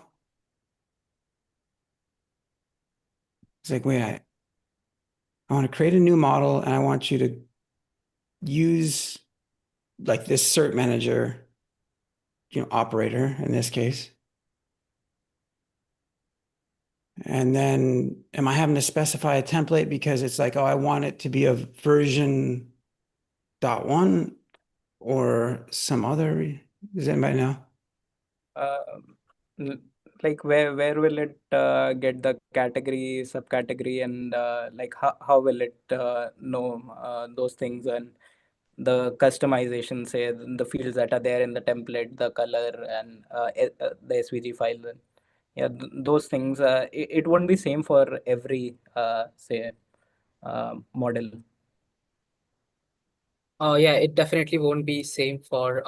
A: It's like, wait, I want to create a new model and I want you to use like this cert manager, operator in this case. And then am I having to specify a template because it's like, oh, I want it to be a version .1 or some other? Does anybody know?
I: uh, l- like where will it get the category, subcategory, and like how will it know those things, and the customization, say the fields that are there in the template, the color, and the SVG file. And yeah, those things, it won't be same for every say model.
H: Yeah, it definitely won't be same for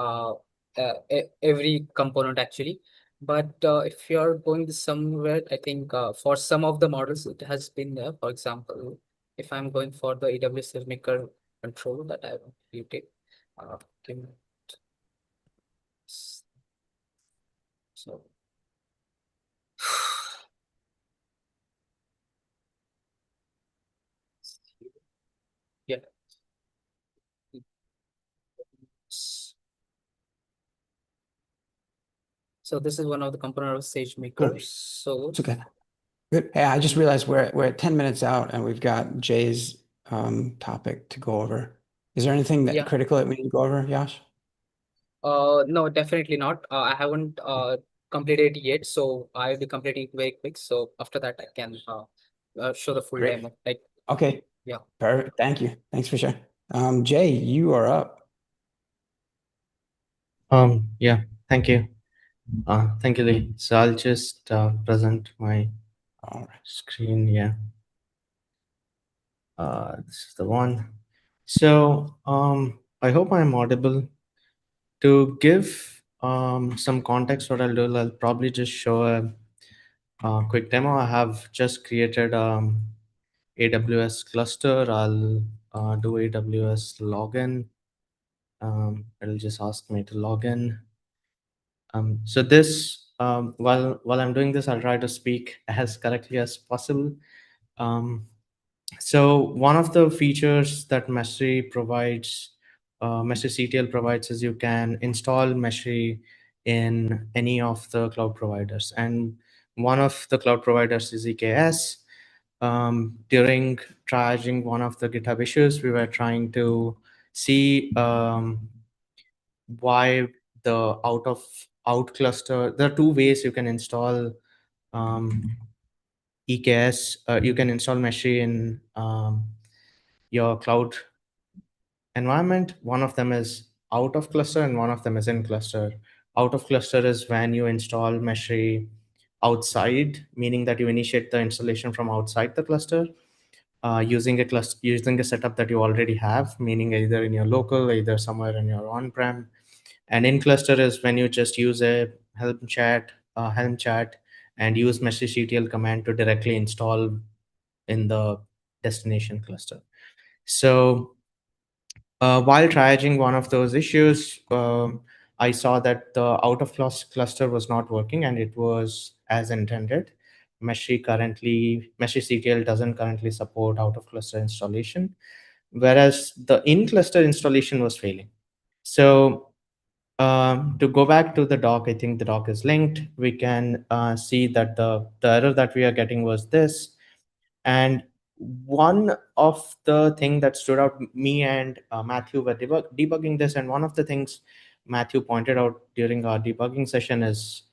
H: every component actually. But if you're going somewhere, I think for some of the models it has been there. For example, if I'm going for the AWS SageMaker control that I have created, give me so yeah. So this is one of the component of SageMaker. So
A: It's okay. Good. Hey, I just realized we're at 10 minutes out and we've got Jay's topic to go over. Is there anything that
H: yeah.
A: critical that we need to go over, Yash?
H: No, definitely not. I haven't completed it yet, so I'll be completing very quick. So after that, I can show the full
A: Great.
H: demo. Like,
A: Okay.
H: yeah.
A: Perfect. Thank you. Thanks for sharing. Jay, you are up.
J: Yeah, thank you. Thank you, Lee. So I'll just present my
A: All right.
J: screen. Yeah, this is the one. So I hope I'm audible. To give some context, what I'll do, I'll probably just show a quick demo. I have just created AWS cluster. I'll do AWS login. It'll just ask me to log in. So this, while I'm doing this, I'll try to speak as correctly as possible. So one of the features that Meshery provides, Meshery CTL provides, is you can install Meshery in any of the cloud providers, and one of the cloud providers is EKS. During triaging one of the GitHub issues, we were trying to see why the out cluster. There are two ways you can install EKS. You can install Meshery in your cloud environment. One of them is out of cluster and one of them is in cluster. Out of cluster is when you install Meshery outside, meaning that you initiate the installation from outside the cluster, using a setup that you already have, meaning either in your local, either somewhere in your on-prem. And in cluster is when you just use a Helm chat, and use Meshery CTL command to directly install in the destination cluster. So while triaging one of those issues, I saw that the out of cluster was not working, and it was as intended. Meshery CTL doesn't currently support out of cluster installation, whereas the in cluster installation was failing. So to go back to the doc, I think the doc is linked. We can see that the error that we are getting was this. And one of the thing that stood out, me and Matthew were debugging this, and one of the things Matthew pointed out during our debugging session is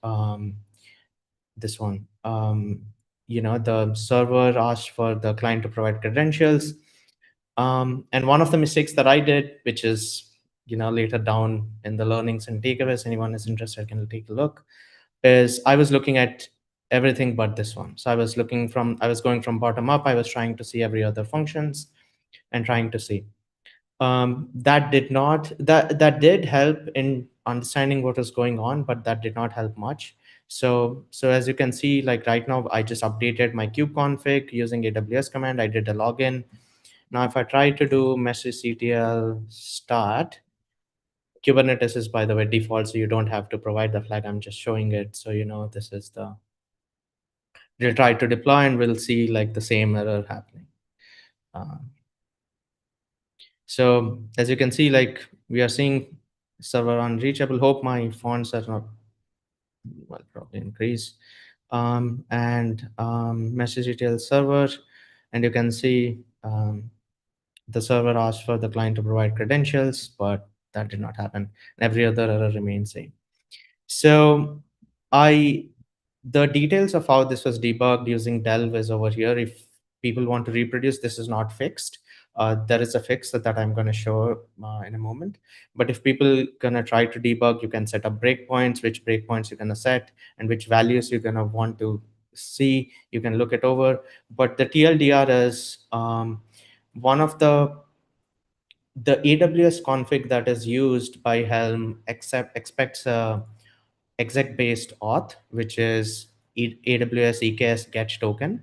J: this one. The server asked for the client to provide credentials, and one of the mistakes that I did, which is later down in the learnings and takeaways, anyone is interested can take a look, is I was looking at everything but this one. So I was going from bottom up. I was trying to see every other functions and trying to see. That did help in understanding what was going on, but that did not help much. So as you can see, like right now, I just updated my kubeconfig using AWS command. I did a login. Now, if I try to do mesectl start, Kubernetes is, by the way, default, so you don't have to provide the flag. I'm just showing it. So, this is we'll try to deploy and we'll see like the same error happening. So as you can see, like we are seeing server unreachable. Hope my fonts are not, well, probably increase. And message detail server, and you can see the server asked for the client to provide credentials, but that did not happen. Every other error remains same. So the details of how this was debugged using Delve is over here. If people want to reproduce, this is not fixed. There is a fix that I'm going to show in a moment. But if people going to try to debug, you can set up breakpoints, which breakpoints you're going to set, and which values you're going to want to see. You can look it over. But the TLDR is one of the AWS config that is used by Helm expects a exec-based auth, which is AWS EKS get token,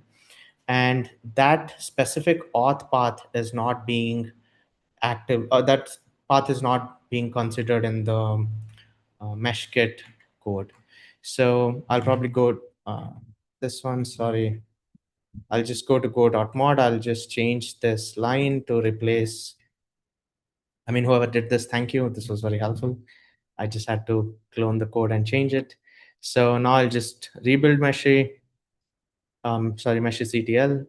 J: and that specific auth path is not being active, or that path is not being considered in the meshkit code. So I'll probably go this one. Sorry, I'll just go to go.mod. I'll just change this line to replace. I mean, whoever did this, thank you. This was very helpful. I just had to clone the code and change it. So now I'll just rebuild Meshery. Sorry, Meshery CTL.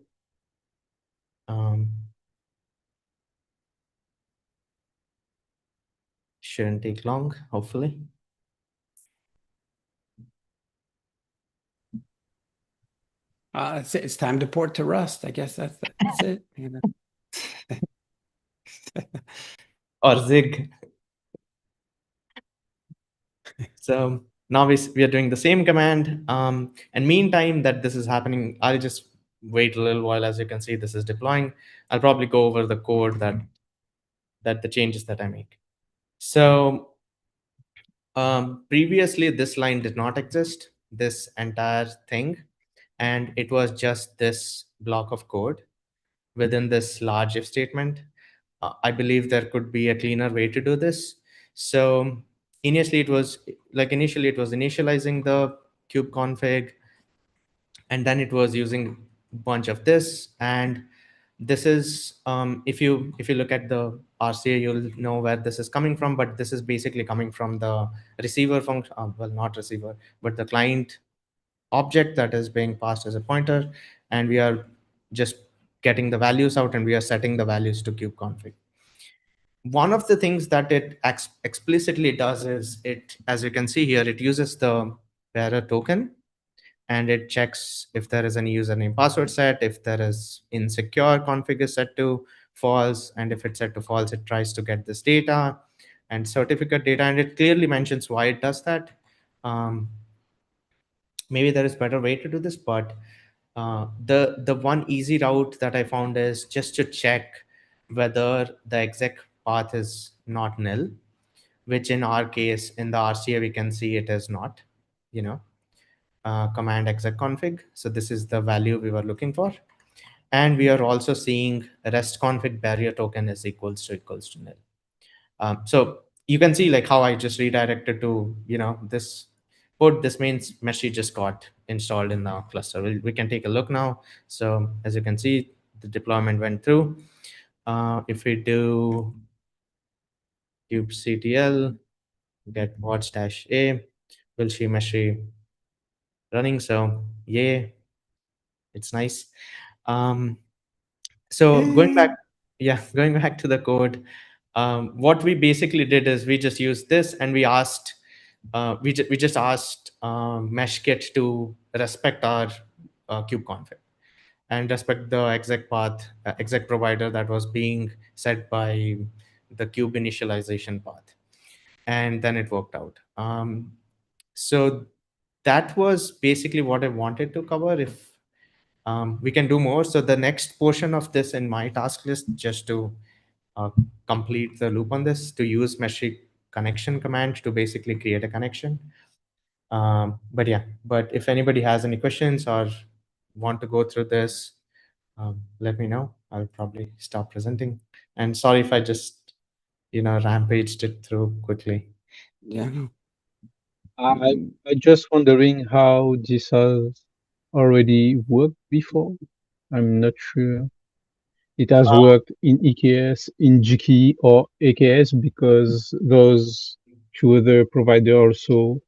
J: Shouldn't take long, hopefully.
A: It's time to port to Rust. I guess that's it.
J: Or Zig. So now we are doing the same command. And meantime that this is happening, I'll just wait a little while. As you can see, this is deploying. I'll probably go over the code that the changes that I make. So previously, this line did not exist, this entire thing. And it was just this block of code within this large if statement. I believe there could be a cleaner way to do this. So initially it was initializing the kube config, and then it was using a bunch of this. And this is if you look at the RCA, you'll know where this is coming from. But this is basically coming from the receiver function, well, not receiver, but the client object that is being passed as a pointer, and we are just getting the values out, and we are setting the values to kubeconfig. One of the things that it explicitly does is, it, as you can see here, it uses the bearer token, and it checks if there is any username password set, if there is insecure config is set to false, and if it's set to false, it tries to get this data and certificate data, and it clearly mentions why it does that. Maybe there is better way to do this, but the one easy route that I found is just to check whether the exec path is not nil, which in our case in the RCA we can see it is not. Command exec config. So this is the value we were looking for, and we are also seeing rest config barrier token is equals to nil. So you can see like how I just redirected to this port. This means Meshery just got installed in the cluster. We can take a look now. So as you can see, the deployment went through. If we do kubectl get pods -a, we'll see Meshery running. So yay, it's nice. So going back, going back to the code, what we basically did is we just used this, and we asked, we just asked Meshkit to respect our kube config and respect the exec path, exec provider that was being set by the kube initialization path, and then it worked out. So that was basically what I wanted to cover. If we can do more. So the next portion of this in my task list, just to complete the loop on this, to use Meshery connection command to basically create a connection. But if anybody has any questions or want to go through this, let me know. I'll probably stop presenting. And sorry if I just, rampaged it through quickly.
A: Yeah.
F: I'm just wondering how this has already worked before. I'm not sure. It has worked in EKS, in GKE or AKS, because those two other providers also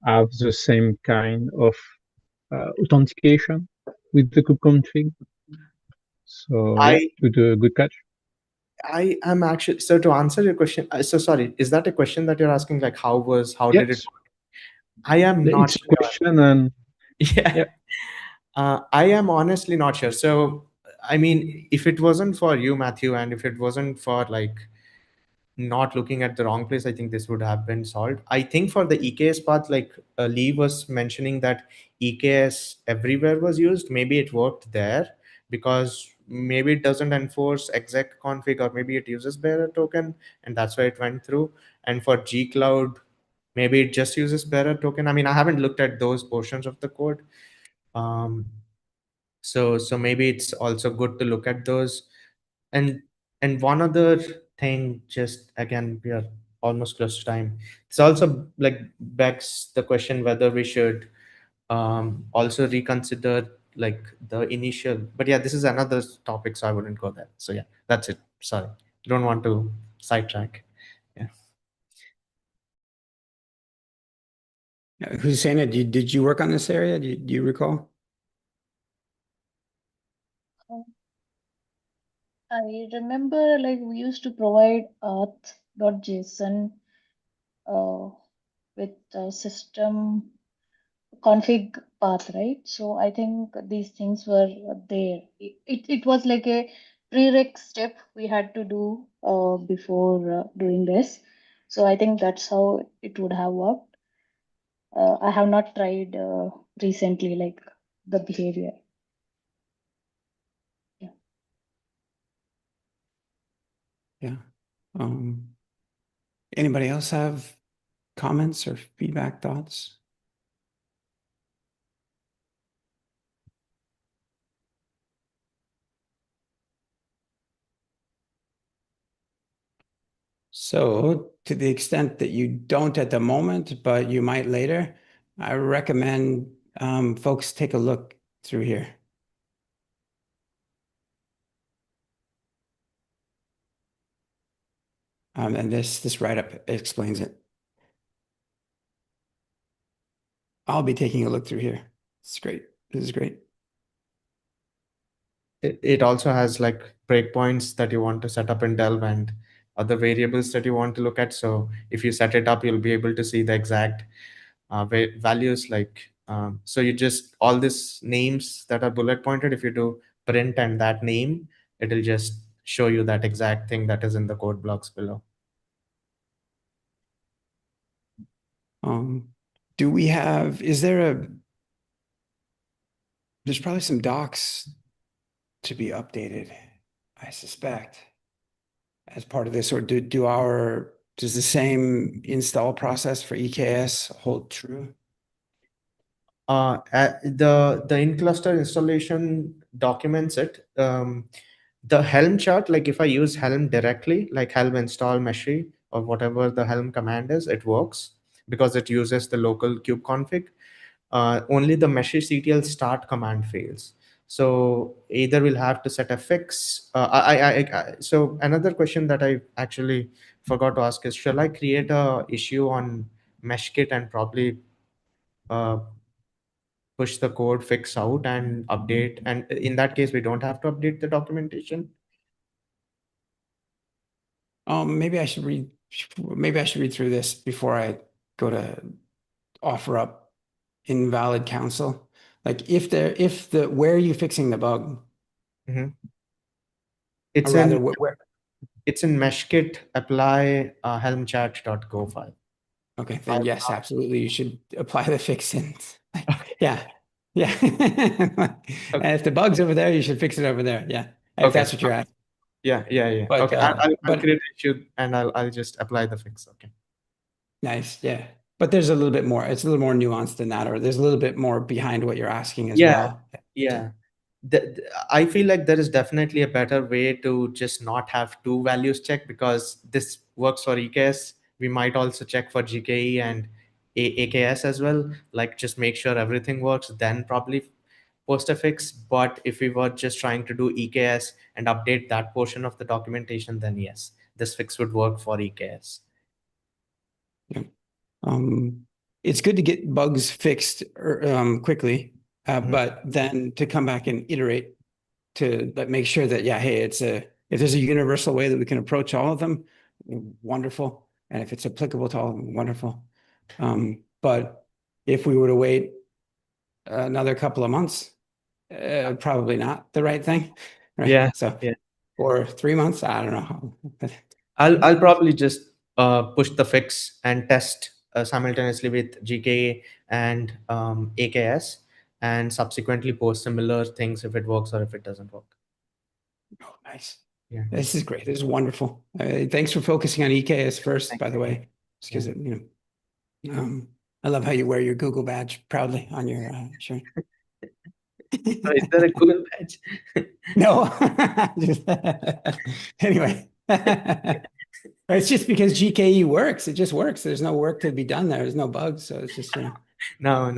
F: have the same kind of authentication with the kubeconfig. So yeah, good catch.
J: I am actually, so to answer your question, so sorry, is that a question that you're asking? Like how did it
F: Yes.
J: work? I am not
F: It's a
J: sure.
F: question, and
J: Yeah. I am honestly not sure. So, I mean, if it wasn't for you, Matthew, and if it wasn't for like not looking at the wrong place, I think this would have been solved. I think for the EKS path, like Lee was mentioning that EKS everywhere was used. Maybe it worked there because maybe it doesn't enforce exec config, or maybe it uses bearer token, and that's why it went through. And for G Cloud, maybe it just uses bearer token. I mean, I haven't looked at those portions of the code. Um, so maybe it's also good to look at those. And one other thing, just again, we are almost close to time. It's also like begs the question whether we should also reconsider like the initial. But yeah, this is another topic, so I wouldn't go there. So yeah, that's it. Sorry, don't want to sidetrack. Yeah.
A: Hussein, did you work on this area? Do you recall?
K: I remember like we used to provide auth.json with system config path, right? So I think these things were there. It was like a prereq step we had to do before doing this. So I think that's how it would have worked. I have not tried recently, like the behavior. Yeah.
A: Yeah. Anybody else have comments or feedback, thoughts? So to the extent that you don't at the moment, but you might later, I recommend folks take a look through here. And this write-up explains it. I'll be taking a look through here. It's great. This is great.
J: It also has like breakpoints that you want to set up in Delve and other variables that you want to look at. So if you set it up, you'll be able to see the exact values. Like so you just all these names that are bullet pointed, if you do print and that name, it'll just show you that exact thing that is in the code blocks below.
A: Do we have, there's probably some docs to be updated, I suspect, as part of this, or does the same install process for EKS hold true?
J: The in-cluster installation documents it. The Helm chart, like if I use Helm directly, like Helm install Meshery or whatever the Helm command is, it works because it uses the local kube config. Only the Meshery CTL start command fails. So either we'll have to set a fix. So another question that I actually forgot to ask is, shall I create a issue on Meshkit and probably uh, push the code fix out and update? And in that case, we don't have to update the documentation.
A: Maybe I should read through this before I go to offer up invalid counsel. Like where are you fixing the bug?
J: Mm-hmm.
A: Or rather, where?
J: It's in Meshkit apply helmchat.go file.
A: Okay, then yes, absolutely. You should apply the fix in.
J: Okay.
A: Yeah. Yeah. And if the bug's over there, you should fix it over there. Yeah. If
J: Okay.
A: that's what you're at.
J: Yeah.
A: But,
J: Okay. I'll
A: but
J: create an issue and I'll just apply the fix. Okay.
A: nice. Yeah. But there's a little bit more. It's a little more nuanced than that, or there's a little bit more behind what you're asking as
J: Yeah.
A: well.
J: Yeah. I feel like there is definitely a better way to just not have two values checked, because this works for EKS. We might also check for GKE and AKS as well. Like just make sure everything works, then probably post a fix. But if we were just trying to do EKS and update that portion of the documentation, then yes, this fix would work for EKS.
A: Yeah. It's good to get bugs fixed quickly, but then to come back and iterate to make sure that, yeah, hey, if there's a universal way that we can approach all of them, wonderful. And if it's applicable to all of them, wonderful. But if we were to wait another couple of months, probably not the right thing, right?
J: Yeah.
A: So,
J: Yeah.
A: or 3 months, I don't know.
J: I'll probably just push the fix and test simultaneously with GKA and AKS, and subsequently post similar things if it works or if it doesn't work.
A: Oh, nice.
J: Yeah.
A: This is great. This is wonderful. Thanks for focusing on EKS first, by the way, because I love how you wear your Google badge proudly on your shirt.
J: Oh, is that a Google badge?
A: No. Anyway, it's just because GKE works. It just works. There's no work to be done there. There's no bugs. So it's just,
J: No.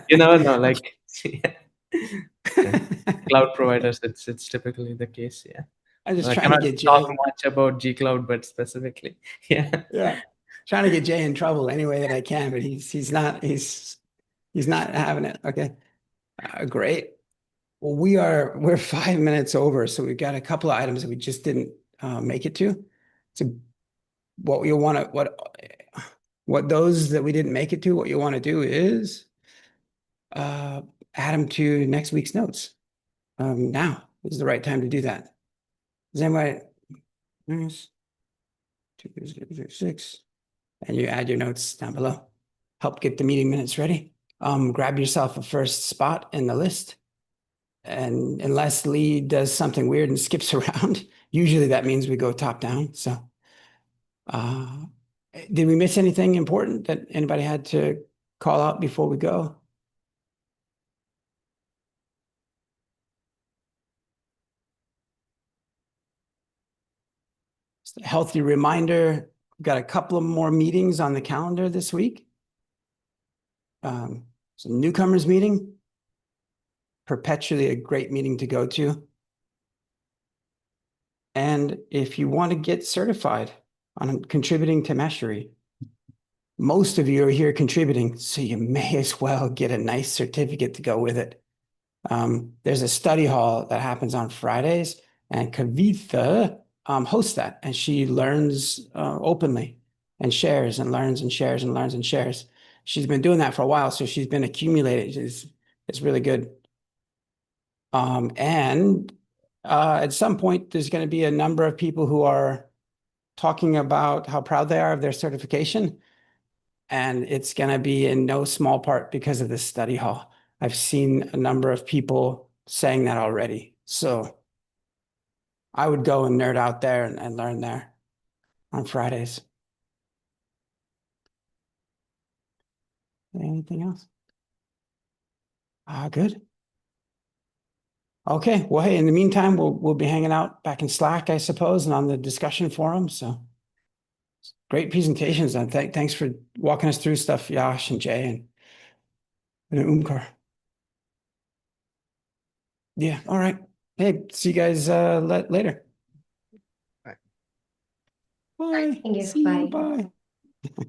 J: You never know, like cloud providers, it's typically the case. Yeah.
A: I'm just
J: I
A: trying to
J: cannot
A: get
J: talk
A: Jay.
J: much about G Cloud, but specifically, yeah.
A: Yeah. Trying to get Jay in trouble any way that I can, but he's not having it. Okay. Great. Well, we're 5 minutes over, so we've got a couple of items that we just didn't make it to. So what you want to what those that we didn't make it to, what you want to do is add them to next week's notes. Now is the right time to do that. Does anybody? 2, 6, and you add your notes down below. Help get the meeting minutes ready. Grab yourself a first spot in the list. And unless Lee does something weird and skips around, usually that means we go top down. So did we miss anything important that anybody had to call out before we go? Just a healthy reminder, we've got a couple of more meetings on the calendar this week. Some newcomers meeting, perpetually a great meeting to go to. And if you want to get certified on contributing to Meshery, most of you are here contributing, so you may as well get a nice certificate to go with it. There's a study hall that happens on Fridays, and Kavitha hosts that, and she learns openly and shares and learns and shares and learns and shares. She's been doing that for a while, so she's been accumulating. It's really good. And at some point, there's going to be a number of people who are talking about how proud they are of their certification. And it's going to be in no small part because of this study hall. I've seen a number of people saying that already. So I would go and nerd out there and learn there on Fridays. Anything else? Good. Okay. Well, hey, in the meantime, we'll be hanging out back in Slack, I suppose, and on the discussion forum. So great presentations, and thanks for walking us through stuff, Yash and Jay and Umkar. Yeah. All right. Hey, see you guys later.
D: Bye.
A: Bye.
B: Thank you.
A: See you.
B: Bye.
A: Bye.